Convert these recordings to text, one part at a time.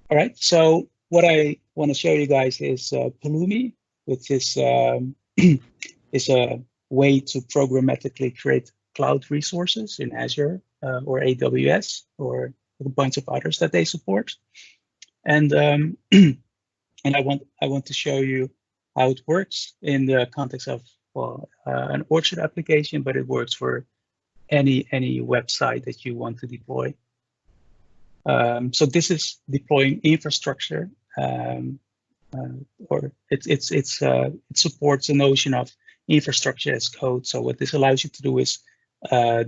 All right, so what I want to show you guys is Pulumi, which is is a way to programmatically create cloud resources in Azure or AWS or a bunch of others that they support. And and I want to show you how it works in the context of an Orchard application, but it works for any website that you want to deploy. So this is deploying infrastructure, or it supports the notion of infrastructure as code. So what this allows you to do is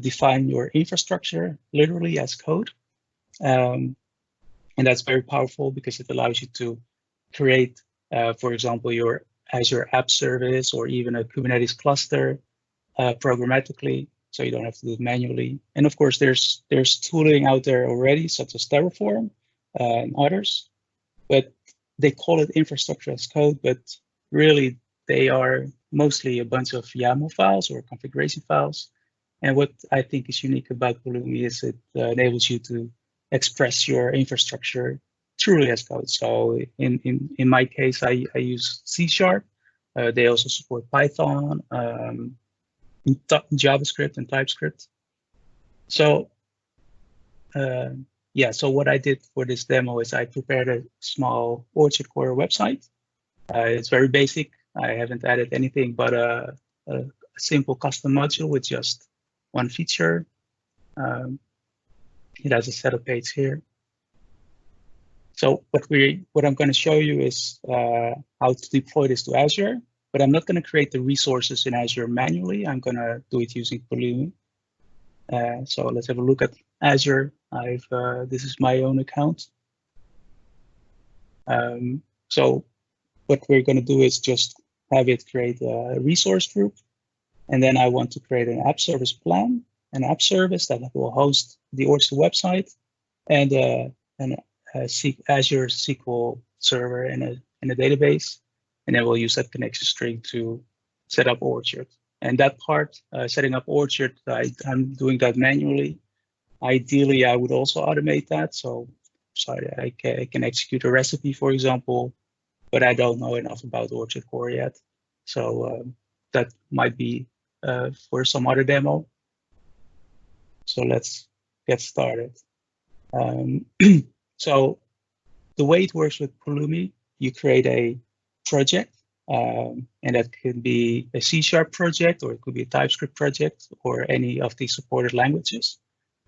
define your infrastructure literally as code, and that's very powerful because it allows you to create, for example, your Azure app service or even a Kubernetes cluster programmatically, so you don't have to do it manually. And of course, there's tooling out there already, such as Terraform and others, but they call it infrastructure as code, but really they are mostly a bunch of YAML files or configuration files. And what I think is unique about Pulumi is it enables you to express your infrastructure truly as code. So in my case, I use C#. They also support Python, JavaScript and TypeScript. So yeah, so what I did for this demo is I prepared a small Orchard Core website. It's very basic. I haven't added anything but a simple custom module with just one feature. It has a setup page here. So what I'm going to show you is how to deploy this to Azure, but I'm not going to create the resources in Azure manually. I'm going to do it using Pulumi. So let's have a look at Azure. This is my own account. So what we're going to do is just have it create a resource group. And then I want to create an app service plan, an app service that will host the Orchard website, and an Azure SQL server in a database. And then we'll use that connection string to set up Orchard. And that part, setting up Orchard, I'm doing that manually. Ideally, I would also automate that. So I can execute a recipe, for example, but I don't know enough about Orchard Core yet. So that might be for some other demo. So let's get started. So the way it works with Pulumi, you create a project, and that could be a C# project, or it could be a TypeScript project, or any of the supported languages.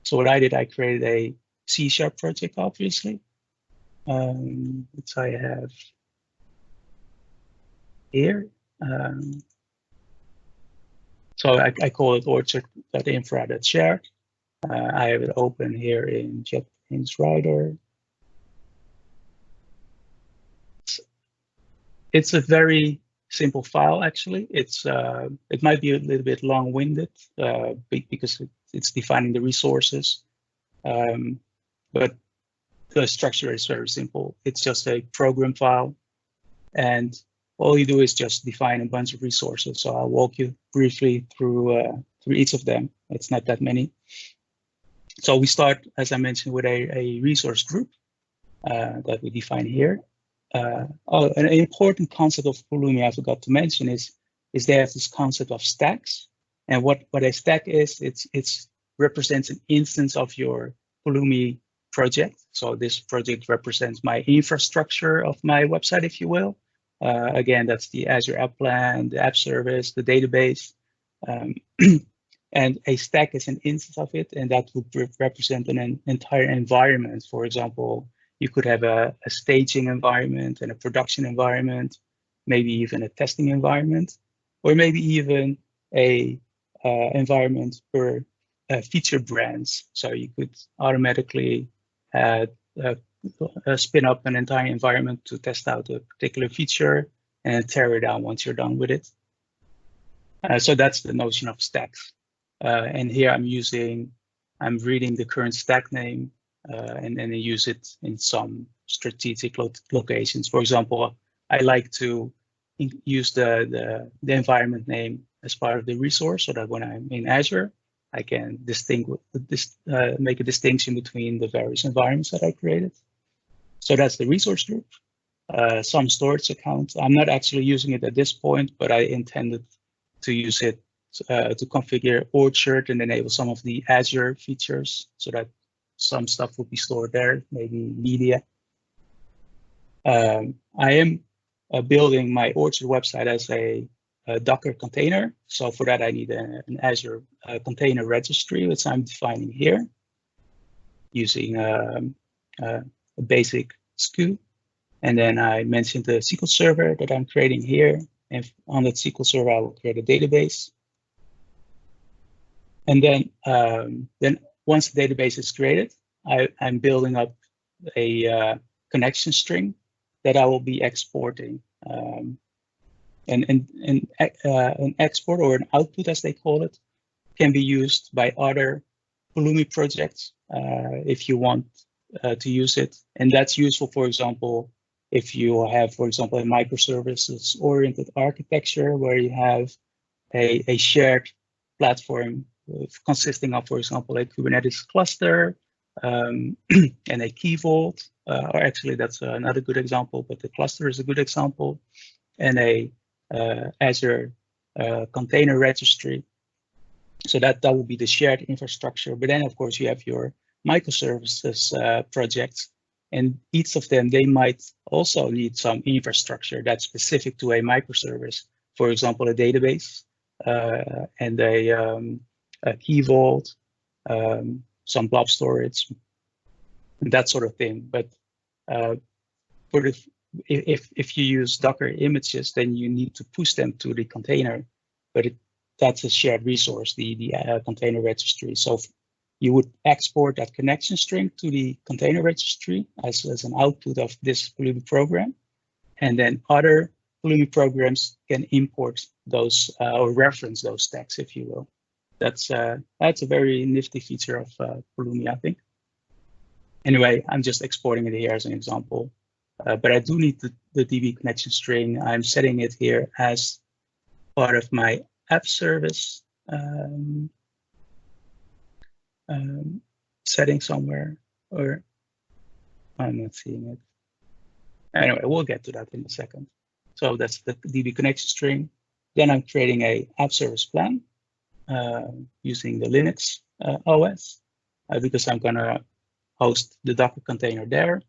So what I did, I created a C# project, obviously, which I have here. So I call it orchard.infra.share. I have it open here in JetBrains Writer. It's a very simple file, actually. It might be a little bit long-winded because it's defining the resources, but the structure is very simple. It's just a program file, and all you do is just define a bunch of resources. So I'll walk you briefly through each of them. It's not that many. So we start, as I mentioned, with a resource group that we define here. An important concept of Pulumi I forgot to mention is they have this concept of stacks. And what a stack is, it represents an instance of your Pulumi project. So this project represents my infrastructure of my website, if you will. Again, that's the Azure App Plan, the app service, the database. And a stack is an instance of it, and that would represent an entire environment. For example, you could have a staging environment and a production environment, maybe even a testing environment, or maybe even a environment for feature brands. So you could automatically spin up an entire environment to test out a particular feature and tear it down once you're done with it. So that's the notion of stacks. And here I'm reading the current stack name, and then I use it in some strategic locations. For example, I like to use the environment name as part of the resource, so that when I'm in Azure, I can make a distinction between the various environments that I created. So that's the resource group. Some storage accounts. I'm not actually using it at this point, but I intended to use it to configure Orchard and enable some of the Azure features so that some stuff would be stored there, maybe media. I am building my Orchard website as a Docker container. So for that, I need an Azure container registry, which I'm defining here using a basic SKU. And then I mentioned the SQL server that I'm creating here. And on that SQL server, I will create a database. And then once the database is created, I'm building up a connection string that I will be exporting. An export or an output, as they call it, can be used by other Pulumi projects if you want to use it. And that's useful, for example, if you have, for example, a microservices-oriented architecture where you have a shared platform consisting of, for example, a Kubernetes cluster and a key vault, or actually that's another good example, but the cluster is a good example, and a Azure container registry. So that will be the shared infrastructure. But then, of course, you have your microservices projects, and each of them, they might also need some infrastructure that's specific to a microservice. For example, a database and a key vault, some blob storage, and that sort of thing. But for the, if you use Docker images, then you need to push them to the container, but that's a shared resource, the container registry. So you would export that connection string to the container registry as an output of this Pulumi program. And then other Pulumi programs can import those or reference those tags, if you will. That's a very nifty feature of Pulumi, I think. Anyway, I'm just exporting it here as an example. But I do need the DB connection string. I'm setting it here as part of my app service setting somewhere, or I'm not seeing it. Anyway, we'll get to that in a second. So that's the DB connection string. Then I'm creating a app service plan using the Linux OS because I'm gonna host the Docker container there.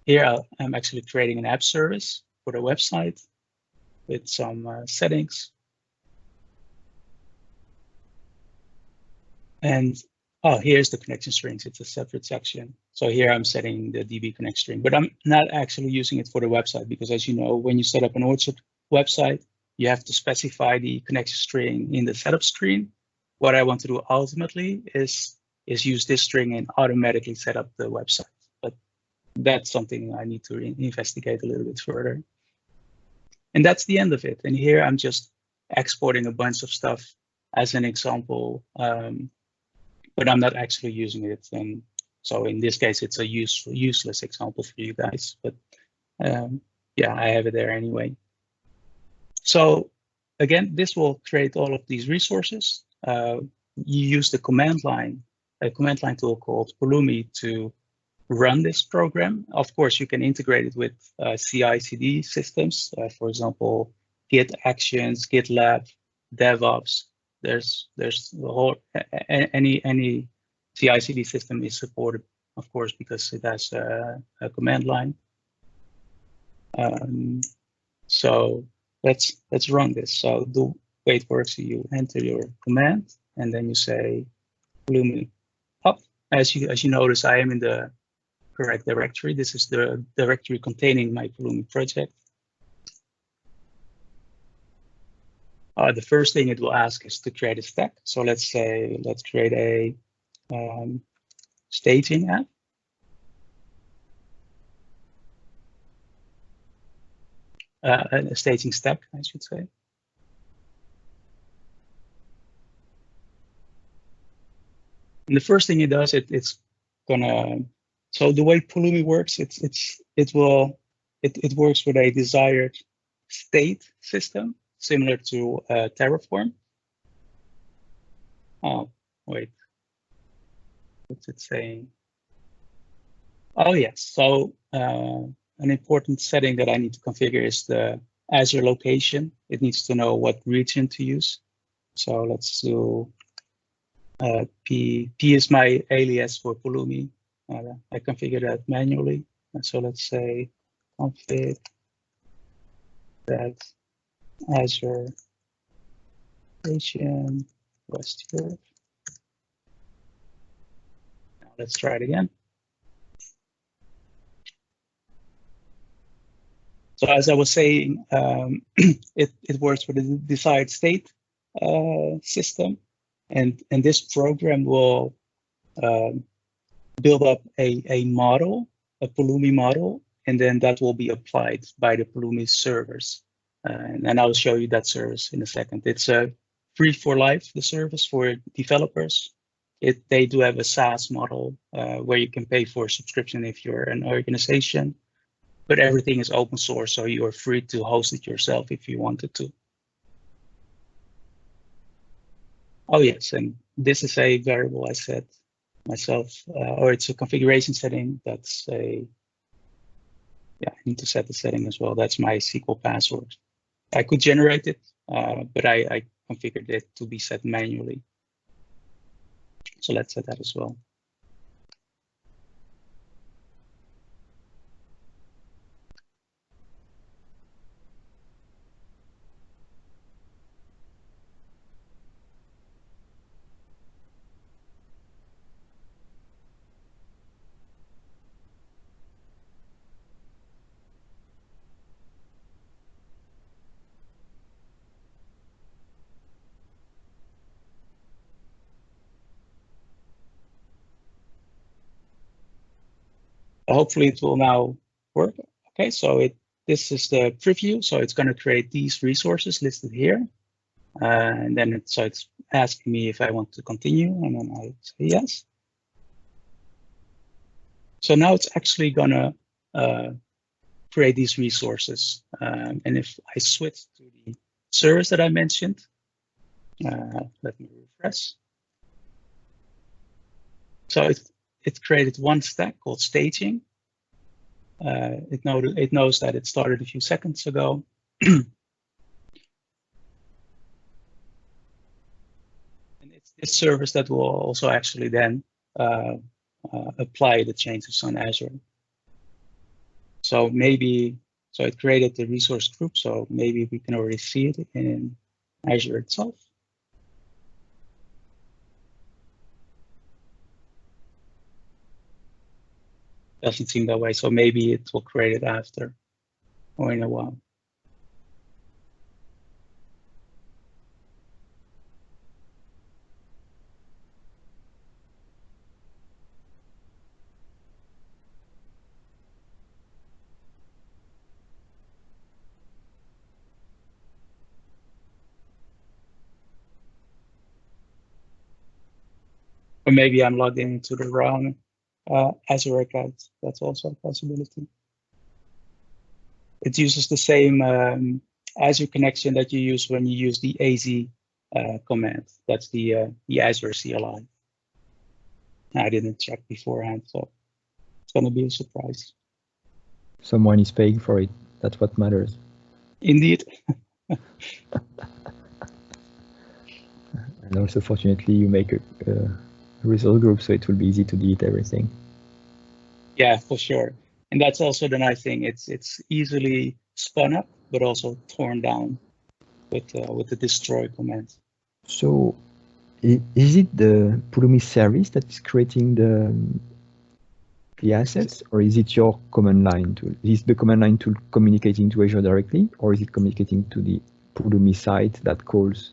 Here I'm actually creating an app service for the website with some settings. And here's the connection strings. It's a separate section. So here I'm setting the DB connect string, but I'm not actually using it for the website because, as you know, when you set up an Orchard website, you have to specify the connection string in the setup screen. What I want to do ultimately is use this string and automatically set up the website. But that's something I need to investigate a little bit further. And that's the end of it. And here I'm just exporting a bunch of stuff as an example. But I'm not actually using it. And so in this case, it's a useless example for you guys. But yeah, I have it there anyway. So again, this will create all of these resources. You use the command line, a command line tool called Pulumi to run this program. Of course, you can integrate it with CI/CD systems. For example, Git Actions, GitLab, DevOps. There's the whole any CI/CD system is supported, of course, because it has a command line. So let's run this. So the way it works, you enter your command and then you say Pulumi up. As you notice, I am in the correct directory. This is the directory containing my Pulumi project. The first thing it will ask is to create a stack. So let's create a staging app. A staging stack, I should say. And the first thing it does, it's gonna. So the way Pulumi works, it works with a desired state system, similar to Terraform. Oh, wait. What's it saying? Oh, yes. So an important setting that I need to configure is the Azure location. It needs to know what region to use. So let's do P. P is my alias for Pulumi. I configure that manually. And so let's say config that Azure location West Europe. Now let's try it again. So as I was saying, it works with the desired state system, and this program will build up a model, a Pulumi model, and then that will be applied by the Pulumi servers. And I'll show you that service in a second. It's free for life, the service for developers. They do have a SaaS model where you can pay for a subscription if you're an organization, but everything is open source, so you are free to host it yourself if you wanted to. Oh yes, and this is a variable I set myself, or it's a configuration setting. That's a, yeah, I need to set the setting as well. That's my SQL password. I could generate it, but I configured it to be set manually. So let's set that as well. Hopefully it will now work. Okay, so this is the preview. So it's going to create these resources listed here. And then it's asking me if I want to continue, and then I say yes. So now it's actually going to create these resources. And if I switch to the service that I mentioned, let me refresh. So it created one stack called staging. It knows that it started a few seconds ago. And it's this service that will also actually then apply the changes on Azure. So so it created the resource group, so maybe we can already see it in Azure itself. Doesn't seem that way, so maybe it will create it after or in a while. Or maybe I'm logged into the wrong Azure account. That's also a possibility. It uses the same Azure connection that you use when you use the AZ command. That's the Azure CLI. I didn't check beforehand, so it's going to be a surprise. Someone is paying for it. That's what matters. Indeed. And also, fortunately, you make a resource group, so it will be easy to delete everything. Yeah, for sure. And that's also the nice thing. It's easily spun up, but also torn down with the destroy command. So, is it the Pulumi service that is creating the assets, or is it your command line tool? Is the command line tool communicating to Azure directly, or is it communicating to the Pulumi site that calls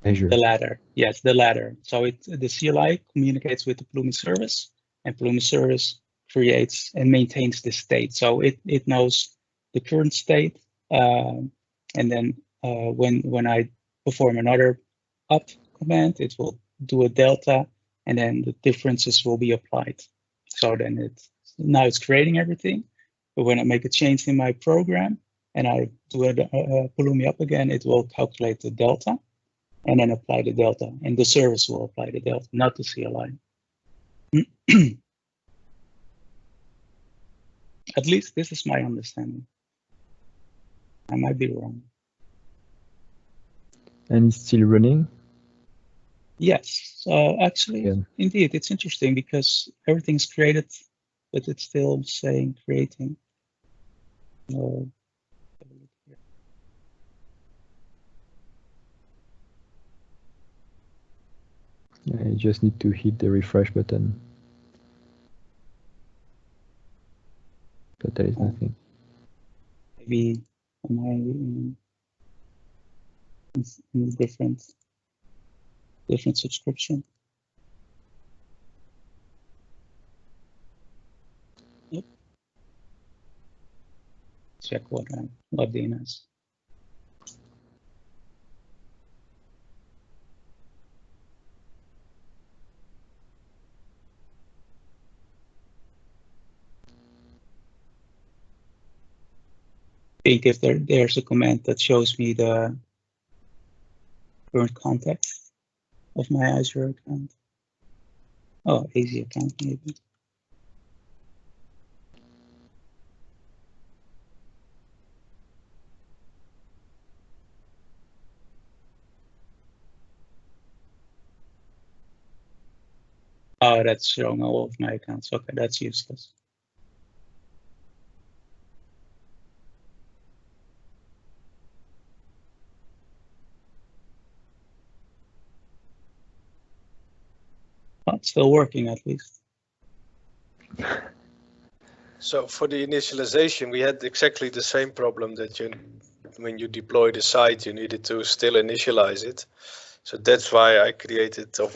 Azure? The latter, yes, the latter. So the CLI communicates with the Pulumi service, and Pulumi service creates and maintains the state. So it knows the current state, and then when I perform another up command, it will do a delta, and then the differences will be applied. So then now it's creating everything, but when I make a change in my program and I do a Pulumi up again, it will calculate the delta and then apply the delta, and the service will apply the delta, not the CLI. At least this is my understanding. I might be wrong. And it's still running? Yes, actually, Yeah. indeed, it's interesting because everything's created, but it's still saying creating. I just need to hit the refresh button. But there is nothing. Maybe am I in different subscription? Yep. Check what I'm logged in as. I think if there's a command that shows me the current context of my Azure account. Oh, AZ account maybe. Oh, that's showing all of my accounts. Okay, that's useless. Well, it's still working at least. So for the initialization, we had exactly the same problem that when you deploy the site, you needed to still initialize it. So that's why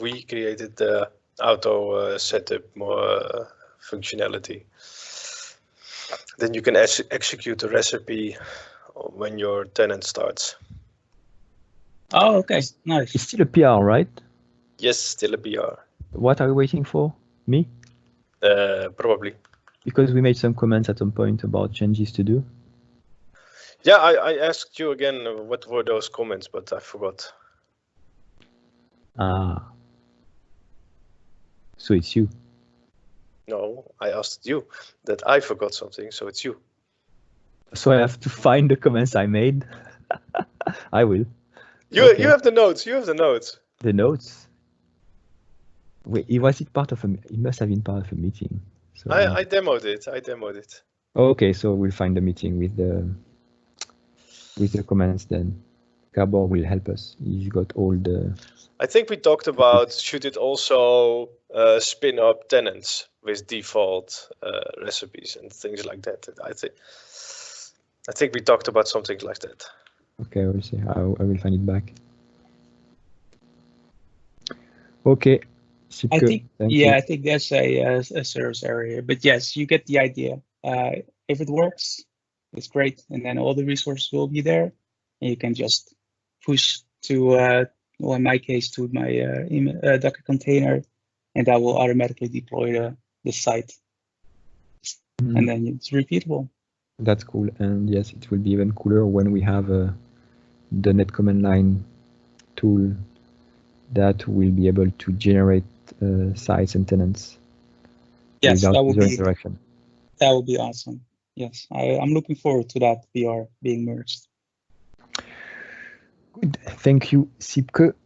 we created the auto setup more functionality. Then you can execute the recipe when your tenant starts. Oh, okay, nice. It's still a PR, right? Yes, still a PR. What are we waiting for? Me? Probably. Because we made some comments at some point about changes to do. Yeah, I asked you again what were those comments, but I forgot. Ah. So it's you. No, I asked you that I forgot something, so it's you. So I have to find the comments I made. I will. You have the notes. You have the notes. The notes. Wait, it part of it must have been part of a meeting. So I demoed it. Okay, so we'll find the meeting with the comments then. Gabor will help us. He's got all the. I think we talked about should it also spin up tenants with default recipes and things like that. I think we talked about something like that. Okay, we'll see. I will find it back. Okay. I think I think there's a service area, but yes, you get the idea. If it works, it's great, and then all the resources will be there, and you can just push to, well, in my case, to my Docker container, and that will automatically deploy the site, and then it's repeatable. That's cool, and yes, it will be even cooler when we have the net command line tool that will be able to generate sites and tenants. Yes, without that would be interaction. That would be awesome. Yes, I'm looking forward to that VR being merged. Good. Thank you, Sipke.